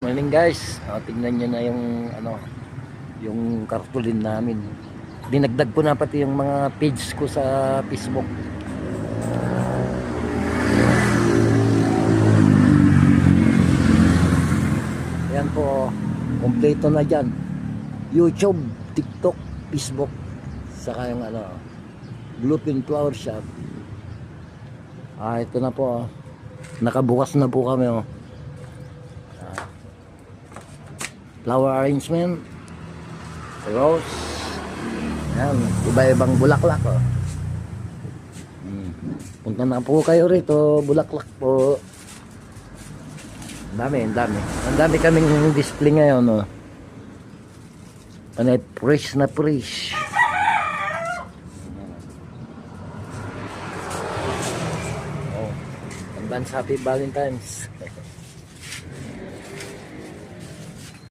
Morning guys, tingnan nyo na yung yung kartulin namin. Dinagdag ko na pati yung mga page ko sa Facebook. Ayan po, kompleto na dyan. YouTube, TikTok, Facebook, saka yung Bluefin Flower Shop. Ito na po. Nakabukas na po kami. Flower arrangement, rose, yan, iba-ibang bulaklak. Punta na po kayo rito, bulaklak po. Ang dami kaming display ngayon. Fresh na fresh. Advance happy Valentine's.